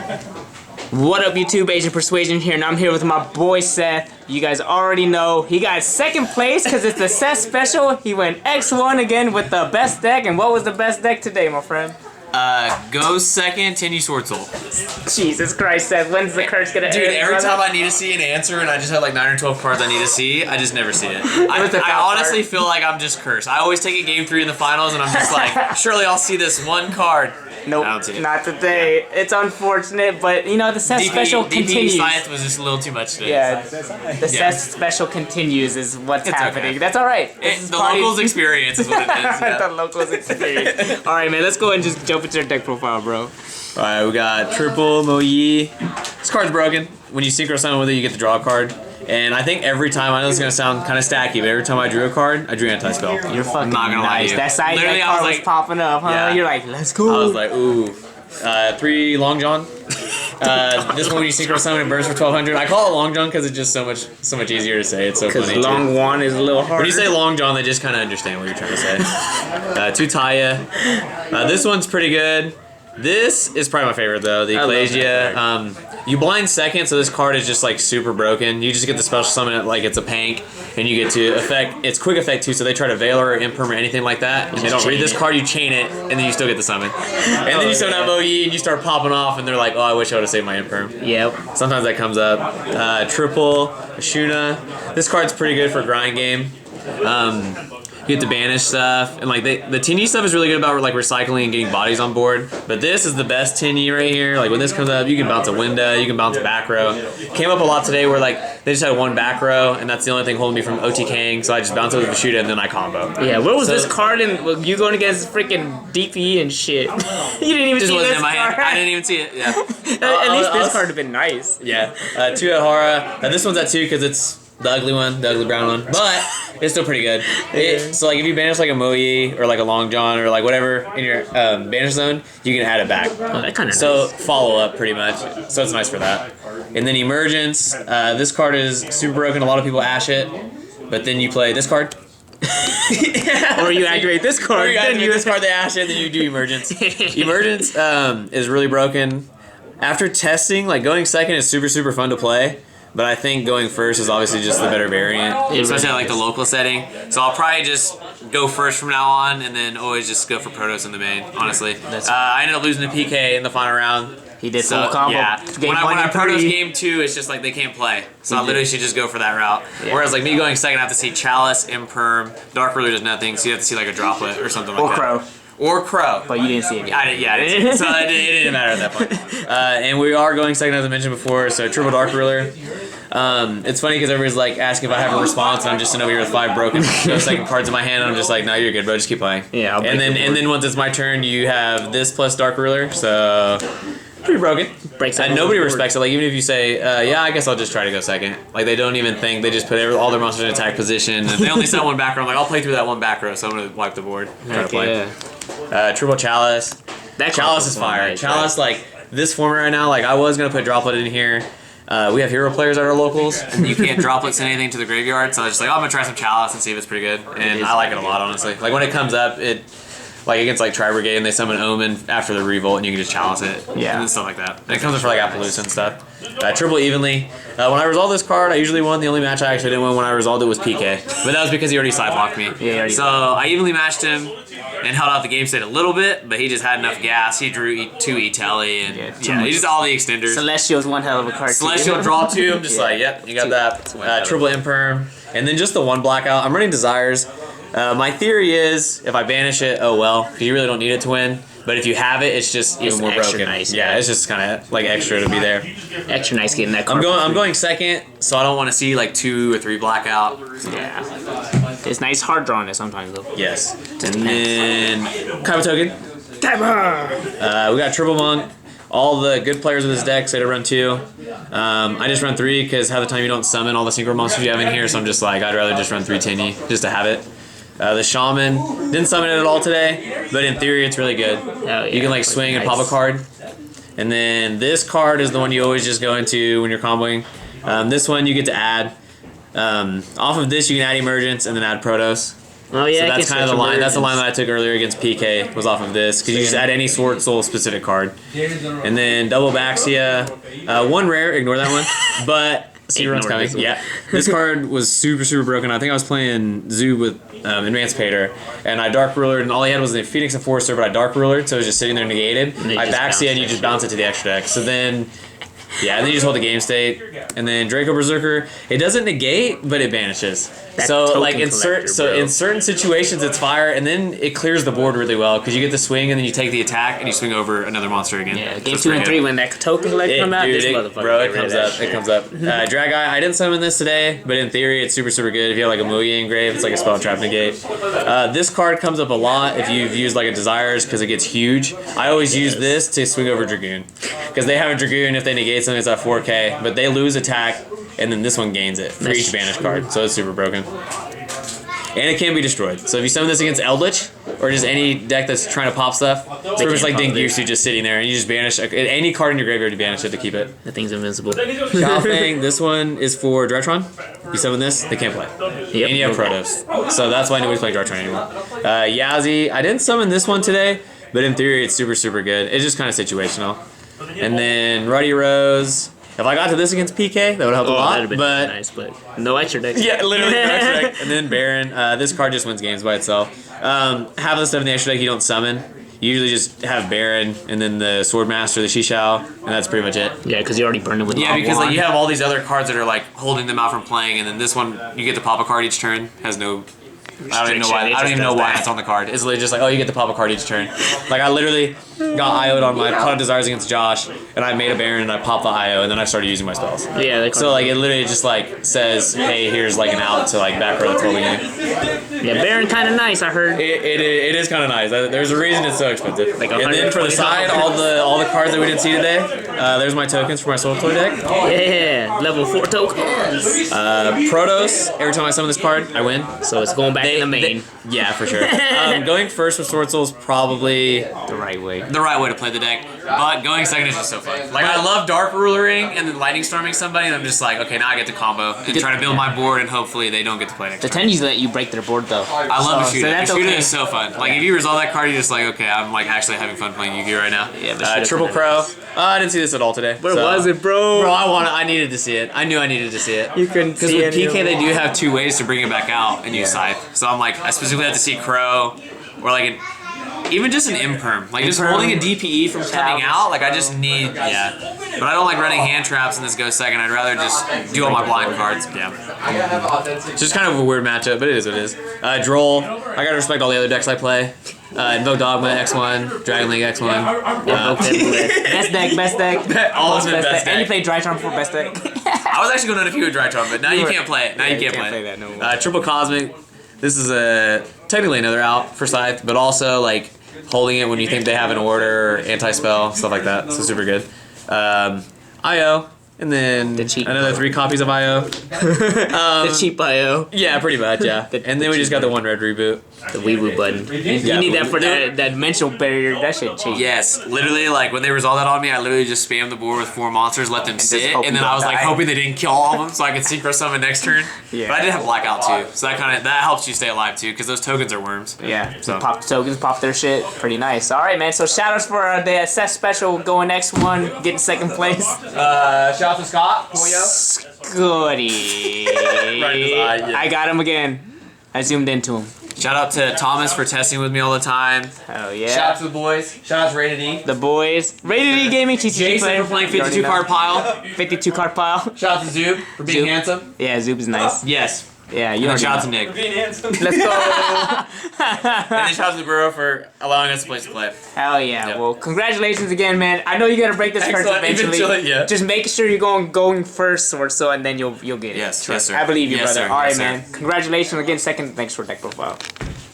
What up, YouTube? Asian Persuasion here, and I'm here with my boy Seth. You guys already know he got second place because it's the Seth special. He went X1 again with the best deck. And what was the best deck today, my friend? Go second, Tenyi Swordsoul. Jesus Christ, Seth. When's the curse gonna end? Dude, every time I need to see an answer and I just have like 9 or 12 cards I need to see, I just never see it. I honestly feel like I'm just cursed. I always take a game 3 in the finals and I'm just like, surely I'll see this one card. Nope, not today. It's unfortunate, but you know, the Seth special continues. Science was just a little too much today. Yeah, the Seth special continues is what's happening. Okay. That's alright. The locals experience is what it is. Yeah. The locals experience. Alright, man, let's go and just jump into your deck profile, bro. Alright, we got triple Moyi. This card's broken. When you synchro summon with it, you get to draw a card. And I think every time, I know this is going to sound kind of stacky, but every time I drew a card, I drew anti-spell. You're fucking nice. That side deck card was popping up, huh? Yeah. You're like, let's go. I was like, ooh. 3 Long John. This one when you synchro summon it burns for 1200. I call it Long John because it's just so much easier to say. It's so funny. Because Long Juan is a little harder. When you say Long John, they just kind of understand what you're trying to say. 2 Taya. This one's pretty good. This is probably my favorite though, the Ecclesia. You blind second, so this card is just like super broken. You just get the special summon it like it's a Pank, and you get to effect, it's quick effect too, so they try to Veil or Imperm or anything like that. And they don't read this card, you chain it, and then you still get the summon. And then you summon out Moyi, and you start popping off, and they're like, oh, I wish I would have saved my Imperm. Yep. Sometimes that comes up. Triple Ashuna. This card's pretty good for grind game. You get to banish stuff, and like the Tenyi stuff is really good about like recycling and getting bodies on board. But this is the best Tenyi right here. Like when this comes up, you can bounce a window, you can bounce a back row. Came up a lot today where like they just had 1 back row, and that's the only thing holding me from OTKing. So I just bounce it with Vishuda and then I combo. Yeah, where was this card in you going against freaking DP and shit? You didn't even just see wasn't this in my card. hand. I didn't even see it. Yeah. At least this card would have been nice. Yeah. 2 Ahara. This one's at 2 because it's the ugly one, the ugly brown one, but it's still pretty good. So like if you banish like a Moyi or like a Long John or like whatever in your banish zone, you can add it back. Oh, that kind of nice. Follow up pretty much. So it's nice for that. And then Emergence. This card is super broken. A lot of people ash it, but then you play this card. Or you activate this card. Or you activate this card, they ash it, then you do Emergence. Emergence is really broken. After testing, like going second is super fun to play. But I think going first is obviously just the better variant, especially at like the local setting. So I'll probably just go first from now on, and then always just go for Protoss in the main, honestly. I ended up losing to PK in the final round. He did full combo. Yeah. When I Protoss game 2, it's just like they can't play. So I literally should just go for that route. Yeah. Whereas like me going second, I have to see Chalice, Imperm, Dark Ruler does nothing, so you have to see like a Droplet or something like that. Or Crow. Or Crow. But you didn't see it. I didn't see it. So it didn't matter at that point. And we are going second, as I mentioned before, so triple Dark Ruler. It's funny because everybody's like asking if I have a response, and I'm just sitting over here with 5 broken second cards in my hand, and I'm just like, no, you're good, bro, just keep playing. Yeah. And then once it's my turn, you have this plus Dark Ruler, so pretty broken. And nobody respects it. Like even if you say, yeah, I guess I'll just try to go second. Like they don't even think. They just put all their monsters in attack position. And they only set 1 back row. I'm like, I'll play through that 1 back row, so I'm gonna wipe the board. Try to play. Triple Chalice. That Chalice is fire. Nice, Chalice, like this format right now. Like I was gonna put Droplet in here. We have hero players at our locals, and you can't droplets anything to the graveyard. So I was just like, oh, I'm gonna try some Chalice and see if it's pretty good. And I like it a lot, honestly. Like when it comes up, like against like Tri Brigade, and they summon Omen after the revolt, and you can just Chalice it. Yeah. And stuff like that. And it comes up for like Appaloosa and stuff. Triple Evenly. When I resolved this card, I usually won. The only match I actually didn't win when I resolved it was PK. But that was because he already side blocked me. Yeah. So I evenly matched him and held out the game state a little bit, but he just had enough gas. He drew 2 E-Telly, and he just all the extenders. Celestial's one hell of a card. Celestial draw 2. I'm just like, yep, you got that. Triple Imperm. And then just the 1 blackout. I'm running Desires. My theory is if I banish it, oh well, because you really don't need it to win. But if you have it, it's just even more broken. Nice, it's just kind of like extra to be there. Extra nice getting that card. I'm going second, so I don't want to see like 2 or 3 blackout. So. Yeah. It's nice hard drawing it sometimes though. Yes. And then Kaiba Token. Kaiba! We got Triple Monk. All the good players of this deck say to run 2. I just run 3 because half the time you don't summon all the synchro monsters you have in here, so I'm just like, I'd rather just run 3 Tenyi just to have it. The Shaman, didn't summon it at all today, but in theory it's really good. You can like swing and pop a card. And then this card is the one you always just go into when you're comboing. This one you get to add. Off of this you can add Emergence and then add Protoss. Oh yeah, so that's kind of the line. That's the line that I took earlier against PK. Was off of this because you just add any Swordsoul specific card, and then double Baxia, one rare. Ignore that one, but see runs coming. Yeah, this card was super broken. I think I was playing Zoo with Advanced Pater, and I Dark Rulered, and all he had was the Phoenix Enforcer, but I Dark Rulered, so it was just sitting there negated. I Baxia, and you just bounce it to the extra deck. So then. Yeah, and then you just hold the game state, and then Draco Berserker. It doesn't negate, but it banishes. So like in certain situations it's fire, and then it clears the board really well because you get the swing, and then you take the attack, and you swing over another monster again. Yeah, game 2 and 3 when that token collector come out, this motherfucker. Bro, it comes up. It comes up. Drag Eye. I didn't summon this today, but in theory it's super good. If you have like a Mugi engrave, it's like a spell trap negate. This card comes up a lot if you've used like a Desires because it gets huge. I always use this to swing over Dragoon because they have a Dragoon. If they negate something, it's at 4K, but they lose attack, and then this one gains it for each banish card, so it's super broken. And it can be destroyed. So if you summon this against Eldritch, or just any deck that's trying to pop stuff, it's pretty much like Dingyusu just sitting there, and you just banish any card in your graveyard, you banish it to keep it. That thing's invincible. Xiaofeng, this one is for Drytron. If you summon this, they can't play. Yep. And you have Protos. So that's why nobody's playing Drytron anymore. Yazi, I didn't summon this one today, but in theory it's super good. It's just kind of situational. And then Ruddy Rose. If I got to this against PK, that would help a lot. That'd been nice, but no extra deck. Yeah, literally no extra deck. And then Baron. This card just wins games by itself. Half of the stuff in the extra deck you don't summon. You usually just have Baron, and then the Swordmaster, the Shishao, and that's pretty much it. Yeah, because you already burned it with Yeah, because like you have all these other cards that are like holding them out from playing, and then this one you get to pop a card each turn. Has no. I don't even know why it's on the card. It's literally just like, oh, you get to pop a card each turn. Like I literally got IO'd on my Pot of Desires against Josh, and I made a Baron and I popped the IO, and then I started using my spells. Yeah. So like it literally just like says, hey, here's like an out to like back row that's holding you. Yeah, Baron kind of nice. I heard. It is kind of nice. There's a reason it's so expensive. Like and then for the side, all the cards that we didn't see today. There's my tokens for my Swordsoul deck. Yeah, level 4 tokens. Protos. Every time I summon this card, I win. So it's going back in the main. Yeah, for sure. Going first with Swordsoul is probably the right way. The right way to play the deck, but going second is just so fun. Like I love Dark Rulering and then Lightning Storming somebody, and I'm just like, okay, now I get to combo and try to build my board, and hopefully they don't get to play next. The Tenyis let you break their board though. I love the shooter. The shooter is so fun. Like if you resolve that card, you're just like, okay, I'm like actually having fun playing Yugioh right now. Yeah, Triple Crow. I didn't see this at all today. Where was it, bro? Bro, I needed to see it. I knew I needed to see it. You couldn't see it. Because with PK, they do have 2 ways to bring it back out and use Scythe. So I'm like, I specifically have to see Crow, or like even just an imperm. Like just holding a DPE from coming out, like I just need, yeah. But I don't like running hand traps in this go second. I'd rather just do all my blind cards. Yeah. It's just kind of a weird matchup, but it is what it is. Droll, I gotta respect all the other decks I play. Invoke Dogma, X1, Dragon League, X1. Best deck. All of them best deck. And you play Drytron for best deck. I was actually going to a few with Drytron, but now you can't play it. Now you can't play that no more. Triple Cosmic. This is technically another out for Scythe, but also like holding it when you think they have an order, anti-spell, stuff like that. So super good. IO. And then another 3 copies of IO. The cheap IO. Yeah, pretty much, yeah. And then we just got the 1 red reboot. The Weeboo button. You need that for that dimensional barrier. That shit cheap. Yes, literally, like when they resolved that on me, I literally just spammed the board with 4 monsters, let them sit, and then I was like hoping they didn't kill all of them so I could synchro summon next turn. Yeah. But I did have blackout too, so that helps you stay alive too, because those tokens are worms. Yeah. So pop the tokens, pop their shit. Pretty nice. All right, man. So shoutouts for the Seth special going X1, getting 2nd place. Shout out to Scott. Goody. Right in his eye, yeah. I got him again. I zoomed into him. Shout out to Thomas for testing with me all the time. Hell yeah. Shout out to the boys. Shout out to Rated E. The boys. Rated E Gaming, TCG Jason player. for playing 52 card pile. 52 card pile. Shout out to Zoob for being handsome. Yeah, Zoob is nice. Yes. Yeah, you know. Shout out to Nick. Let's go. And then shout out to the Borough for allowing us a place to play. Hell yeah. Yep. Well, congratulations again, man. I know you gotta break this curse eventually. Yeah. Just make sure you're going first or so, and then you'll get it. Yes, yes, sir. I believe you, brother. Sir. All right, yes, man. Congratulations again. 2nd. Thanks for deck profile.